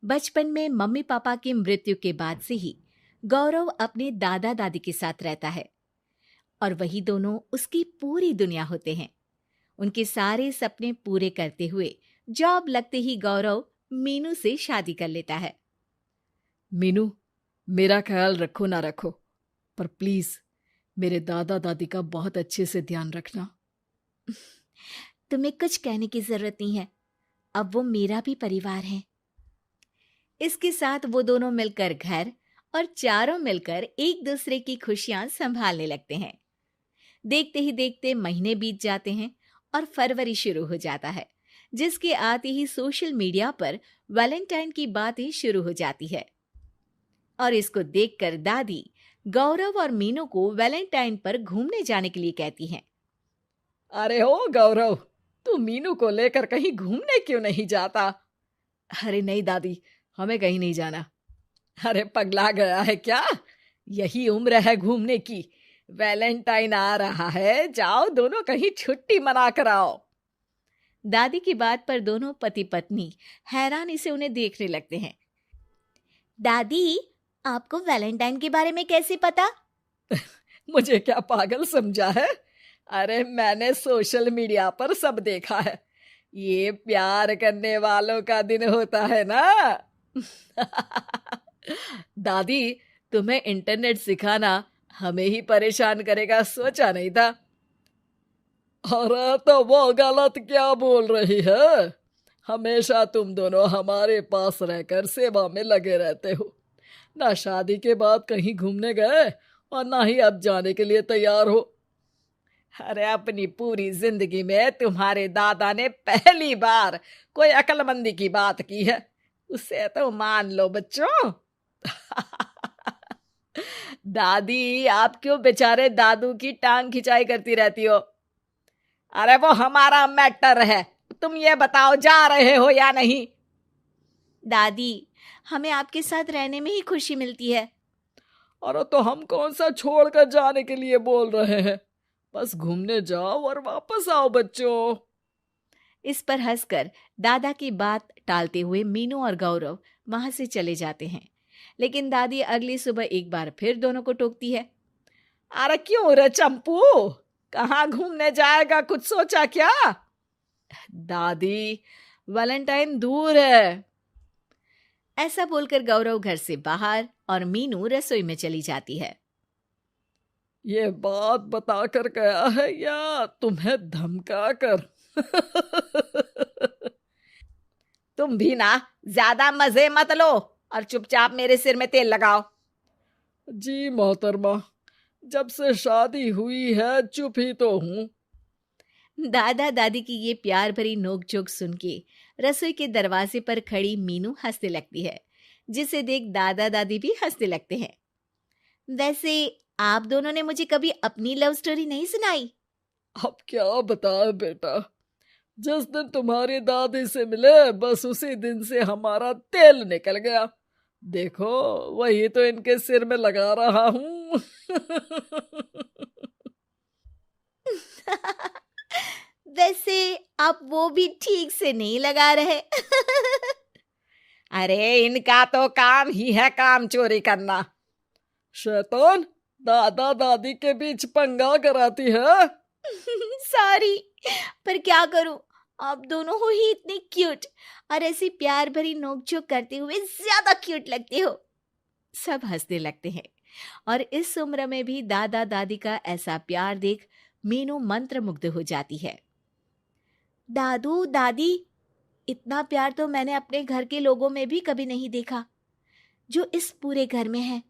बचपन में mummy papa की मृत्यु के बाद से ही गौरव अपने दादा दादी के साथ रहता है और वही दोनों उसकी पूरी दुनिया होते हैं। उनके सारे सपने पूरे करते हुए जॉब लगते ही गौरव मीनू से शादी कर लेता है। मीनू, मेरा ख्याल रखो ना रखो, पर प्लीज मेरे दादा दादी का बहुत अच्छे से ध्यान रखना। तुम्हें कुछ कहने की जरूरत नहीं है, अब वो मेरा भी परिवार है। इसके साथ वो दोनों मिलकर घर और चारों मिलकर एक दूसरे की खुशियां संभालने लगते हैं। देखते ही देखते महीने बीत जाते हैं और फरवरी शुरू हो जाता है, जिसके आते ही सोशल मीडिया पर वैलेंटाइन की बातें शुरू हो जाती है। और इसको देखकर दादी गौरव और मीनू को वैलेंटाइन पर घूमने जाने के लिए कहती हैं। अरे ओ गौरव, तू मीनू को लेकर कहीं घूमने क्यों नहीं जाता? अरे नहीं दादी, हमें कहीं नहीं जाना। अरे पगला गया है क्या? यही उम्र है घूमने की। वैलेंटाइन आ रहा है, जाओ दोनों कहीं छुट्टी मना कर आओ। दादी की बात पर दोनों पति पत्नी हैरानी से उन्हें देखने लगते हैं। दादी, आपको वैलेंटाइन के बारे में कैसे पता? मुझे क्या पागल समझा है? अरे मैंने सोशल मीडिया पर सब देखा है। ये प्यार करने वालों का दिन होता है ना। दादी, तुम्हें इंटरनेट सिखाना हमें ही परेशान करेगा, सोचा नहीं था। अरे तो वो गलत क्या बोल रही है? हमेशा तुम दोनों हमारे पास रहकर सेवा में लगे रहते हो। ना शादी के बाद कहीं घूमने गए और ना ही अब जाने के लिए तैयार हो। अरे अपनी पूरी जिंदगी में तुम्हारे दादा ने पहली बार कोई अक्लमंदी की बात की है, उसे तो मान लो बच्चों। दादी, आप क्यों बेचारे दादू की टांग खिंचाई करती रहती हो? अरे वो हमारा मैटर है, तुम ये बताओ जा रहे हो या नहीं? दादी, हमें आपके साथ रहने में ही खुशी मिलती है। अरे तो हम कौन सा छोड़कर जाने के लिए बोल रहे हैं? बस घूमने जाओ और वापस आओ बच्चों। इस पर हंसकर दादा की बात टालते हुए मीनू और गौरव वहां से चले जाते हैं। लेकिन दादी अगली सुबह एक बार फिर दोनों को टोकती है। अरे क्यों रे चंपू, कहाँ घूमने जाएगा, कुछ सोचा क्या? दादी, वैलेंटाइन दूर है। ऐसा बोलकर गौरव घर से बाहर और मीनू रसोई में चली जाती है। ये बात बताकर गया है या तुम्हें धमका कर? तुम भी ना ज्यादा मजे मत लो और चुपचाप मेरे सिर में तेल लगाओ। जी मोहतरमा, जब से शादी हुई है चुप ही तो हूँ। दादा दादी की ये प्यार भरी नोकझोंक सुन के रसोई के दरवाजे पर खड़ी मीनू हंसने लगती है, जिसे देख दादा दादी भी हंसने लगते हैं। वैसे आप दोनों ने मुझे कभी अपनी लव स्टोरी नहीं सुनाई। अब क्या बताए बेटा, जिस दिन तुम्हारी दादी से मिले बस उसी दिन से हमारा तेल निकल गया। देखो वही तो इनके सिर में लगा रहा हूँ। वैसे आप वो भी ठीक से नहीं लगा रहे। अरे इनका तो काम ही है काम चोरी करना। शैतान, दादा दादी के बीच पंगा कराती है। सॉरी, पर क्या करूं, आप दोनों हो ही इतने क्यूट और ऐसी प्यार भरी नोकझोंक करते हुए ज्यादा क्यूट लगते हो। सब हंसने लगते हैं और इस उम्र में भी दादा दादी का ऐसा प्यार देख मीनू मंत्रमुग्ध हो जाती है। दादू दादी, इतना प्यार तो मैंने अपने घर के लोगों में भी कभी नहीं देखा जो इस पूरे घर में है।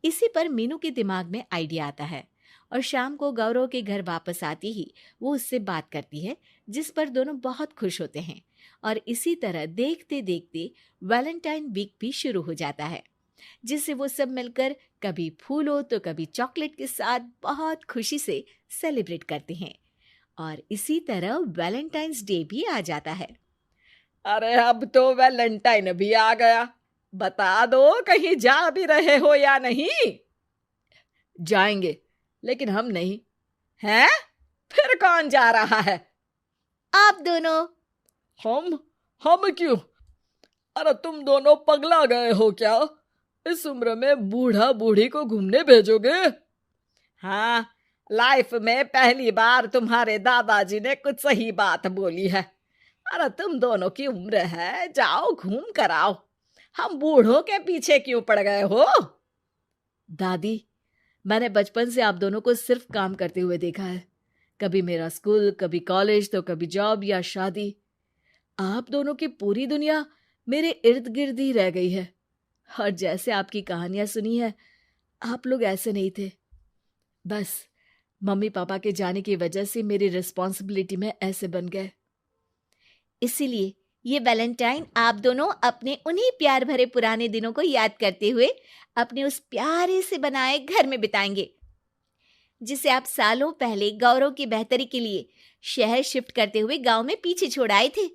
इसी पर मीनू के दिमाग में आइडिया आता है और शाम को गौरव के घर वापस आती ही वो उससे बात करती है, जिस पर दोनों बहुत खुश होते हैं। और इसी तरह देखते देखते वैलेंटाइन वीक भी शुरू हो जाता है, जिसे वो सब मिलकर कभी फूलों तो कभी चॉकलेट के साथ बहुत खुशी से सेलिब्रेट करते हैं। और इसी तरह वैलेंटाइंस डे भी आ जाता है। अरे अब तो वैलेंटाइन भी आ गया, बता दो कहीं जा भी रहे हो या नहीं? जाएंगे, लेकिन हम नहीं। हैं? फिर कौन जा रहा है? आप दोनों। हम क्यों? अरे तुम दोनों पगला गए हो क्या? इस उम्र में बूढ़ा बूढ़ी को घूमने भेजोगे? हाँ, लाइफ में पहली बार तुम्हारे दादाजी ने कुछ सही बात बोली है। अरे तुम दोनों की उम्र है, जाओ घूम कर आओ। हम बूढ़ों के पीछे क्यों पड़ गए हो? दादी, मैंने बचपन से आप दोनों को सिर्फ काम करते हुए देखा है। कभी मेरा स्कूल, कभी कॉलेज, तो कभी जॉब या शादी। आप दोनों की पूरी दुनिया मेरे इर्द गिर्द ही रह गई है। और जैसे आपकी कहानियां सुनी है, आप लोग ऐसे नहीं थे। बस मम्मी पापा के जाने की वजह से मेरी रिस्पॉन्सिबिलिटी में ऐसे बन गए। इसीलिए ये वैलेंटाइन आप दोनों अपने उन्हीं प्यार भरे पुराने दिनों को याद करते हुए अपने उस प्यारे से बनाए घर में बिताएंगे, जिसे आप सालों पहले गौरव की बेहतरी के लिए शहर शिफ्ट करते हुए गांव में पीछे छोड़ आए थे।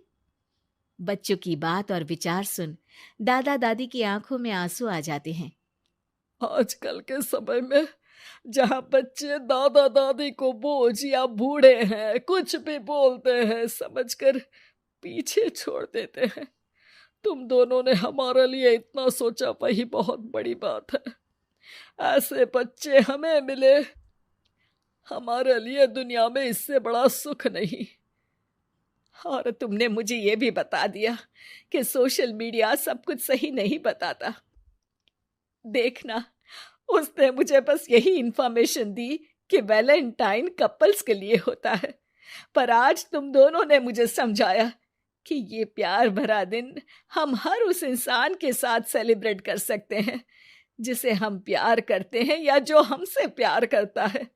बच्चों की बात और विचार सुन दादा दादी की आंखों में आंसू आ जाते हैं। आजकल के समय में जहाँ बच्चे दादा दादी को बोझ या बूढ़े हैं कुछ भी बोलते हैं समझकर पीछे छोड़ देते हैं। तुम दोनों ने हमारे लिए इतना सोचा, वही बहुत बड़ी बात है। ऐसे बच्चे हमें मिले, हमारे लिए दुनिया में इससे बड़ा सुख नहीं। और तुमने मुझे ये भी बता दिया कि सोशल मीडिया सब कुछ सही नहीं बताता। देखना, उसने मुझे बस यही इंफॉर्मेशन दी कि वैलेंटाइन कपल्स के लिए होता है, पर आज तुम दोनों ने मुझे समझाया कि ये प्यार भरा दिन हम हर उस इंसान के साथ सेलिब्रेट कर सकते हैं जिसे हम प्यार करते हैं या जो हमसे प्यार करता है।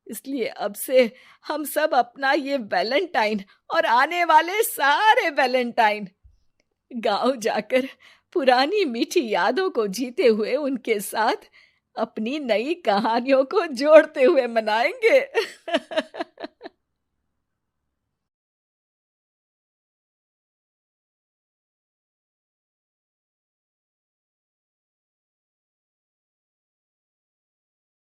इसलिए अब से हम सब अपना ये वैलेंटाइन और आने वाले सारे वैलेंटाइन गांव जाकर पुरानी मीठी यादों को जीते हुए उनके साथ अपनी नई कहानियों को जोड़ते हुए मनाएंगे।